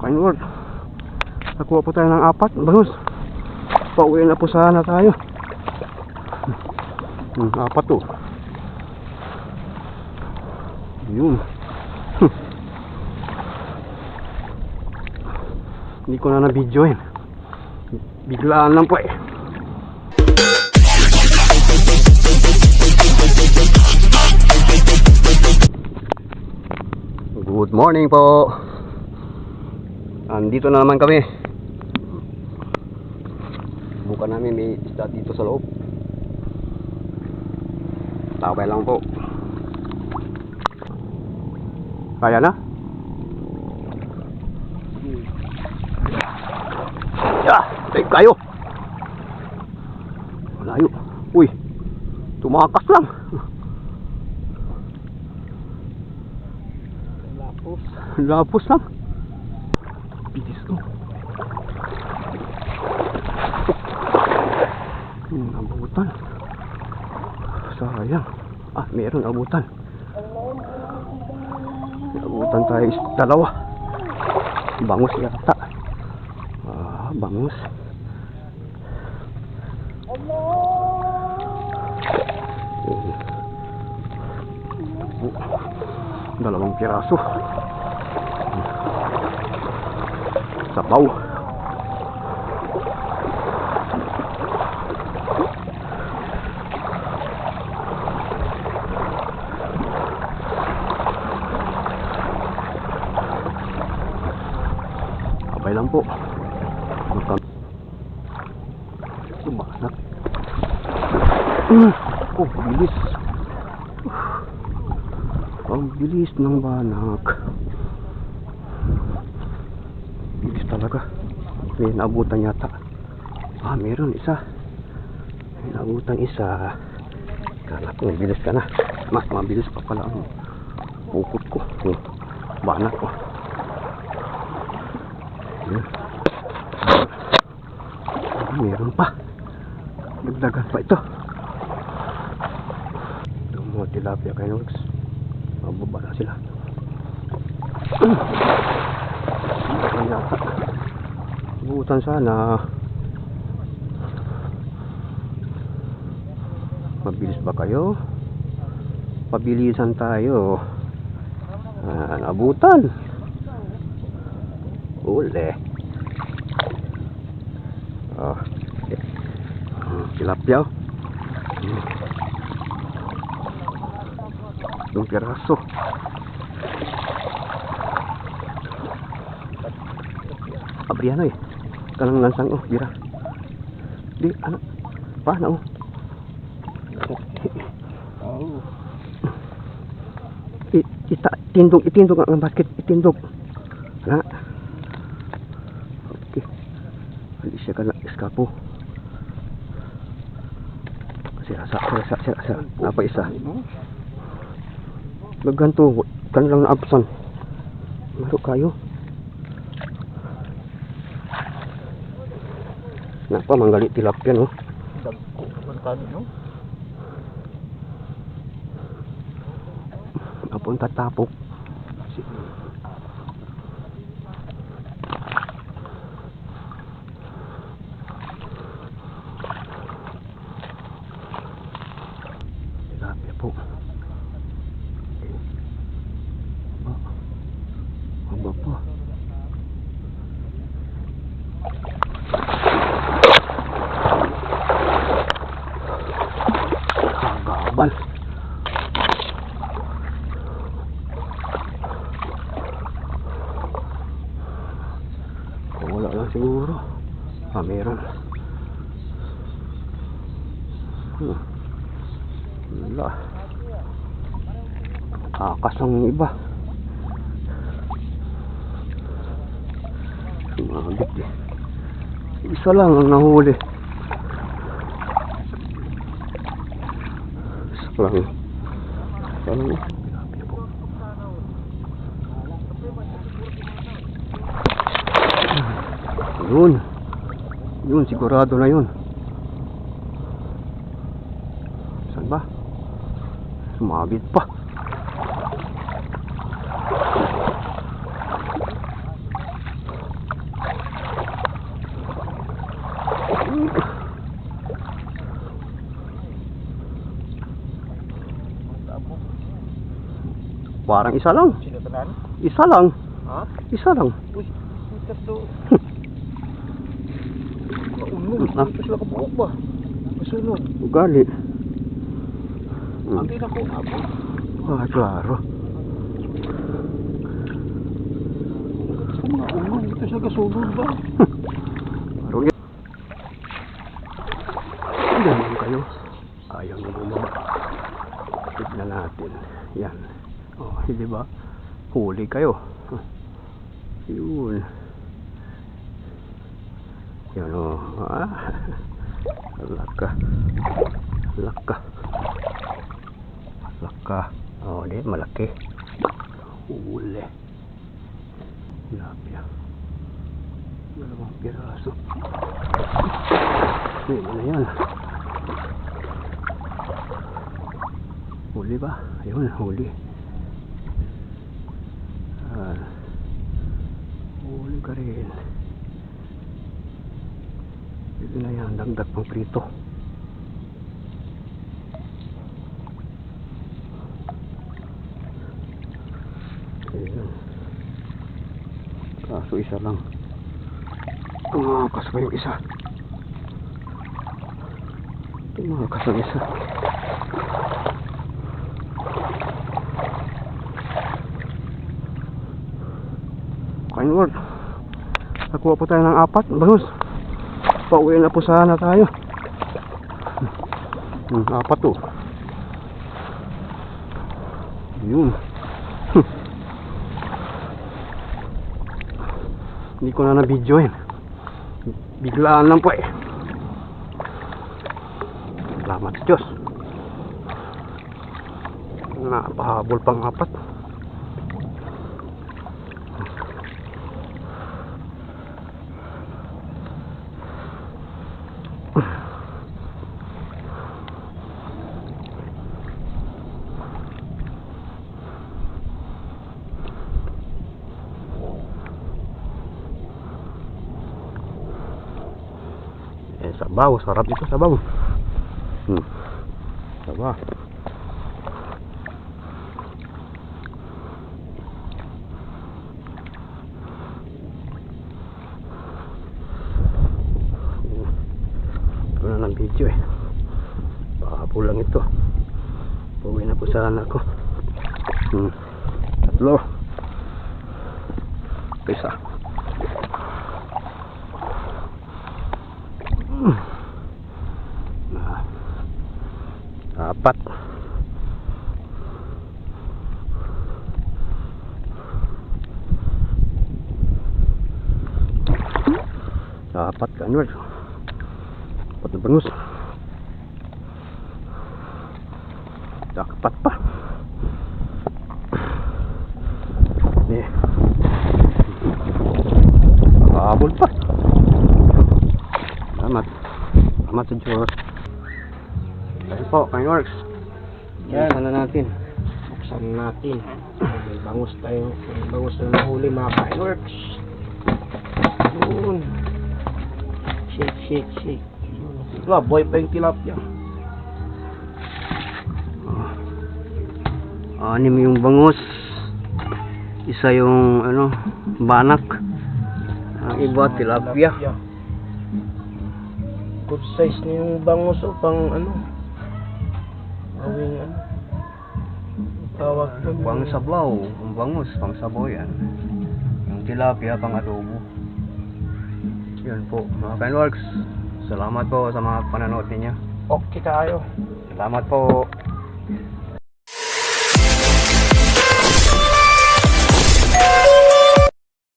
Fine work. Nakuha po tayo ng 4 bangus. Pauwi na po sana tayo. 4 to. Yun. Hindi ko na na-video yun. Biglaan lang po eh. Good morning po. Andito na naman kami. Bukan namin may isda dito sa loob. Taway lang po. Kaya na? Take kayo. Malayo. Uy, tumakas lang. Lapos lang. Bilis ko. Abutan. Sayang. Meron abutan. Abutan tayo dalawa. Bangus yata. Bangus. Dalawang piraso. Sabaw. Abay lang po. Sumanak. Bilis. Ang bilis ng banak. Bilis talaga. May naabutan yata. Meron isa. May naabutan isa. Kala ko mabilis ka na. Mas mabilis pa pala ang pukot ko. Banak ko. Meron pa. Dagdagan pa ito. Mga tilapia kayo. Mababa na sila. Butan sana. Mabilis ba kayo? Pabilisan tayo. Nabutan. Uli. Tilapia. Yung piraso. Abriano eh. Kanang lansang bira. Di ano? Paano? Itindog ang basket, itindog. Okay. Hindi siya kala eskapo. Sira. Apa isa? Magganto, kanilang naabsan. Maro kayo. Napa manggali tilapia no? Apa ang tatapok? Tilapia po. Aba pa. Kagabal. Wala lang siguro. Meron. Wala. Akas ang iba. Sumagit eh. Isa lang ang nahuli. Isa lang. Yun sigurado na yun. Saan ba? Sumabit pa. Parang isa lang. Sinatanan? Isa lang. Ha? Isa lang. Uy, ito to. Kaunong, ito sila kabuok ba? Masunod. Ugali. Ang ina ko, abo. Klaro. Sa mga unong, ito sila kasunod ba? Parang yun. Ganun kayo. Ayaw na bumaba. Tignan natin. Yan. Oh, hindi ba? Huli kayo. Yun. Yan o. Laka. Laka. Laka. Oh, di. Malaki. Huli. Tilapia. Dalawang piraso. Yun na yan. Huli ba? Ayun, huli. Huli ka rin. Ito na yan, dagdag pang prito. Ayun. Kaso isa lang. Tumakas pa yung isa. Tumakas ang isa. Kind word. Nakuha po tayo ng 4 bangus. Pauwi na po sana tayo. 4 to. Yun. Hindi ko na na-videoin. Biglaan lang po eh. Salamat Diyos. Napahabol pang 4. Sabaw, sarap ito sabaw. Sabaw. Ito na ng video eh. Pahapo lang ito. Pauwi na po sana ako. 3. Isa. 4. Dapat kan word. 4 na bangus. Dapat pa. Nih. Abol pa. Selamat. Selamat sa Diyos. Ayan po, kind works. Yan. Buksan na natin. Buksan natin. May bangus tayo. May bangus na nahuli mga kind works. Yun. Shake, shake, shake. Wala, boy pa yung tilapia. 6 yung bangus. Isa yung ano, banak. Ang iba tilapia. Good size na yung bangus o pang ano. Awing ano. Tawag doon. Pang sabaw, ang bangus, pang sabaw yan. Yung tilapia, pang adobo. Yun po, mga Kindworks. Salamat po sa mga panonood ninyo. Okay tayo. Salamat po.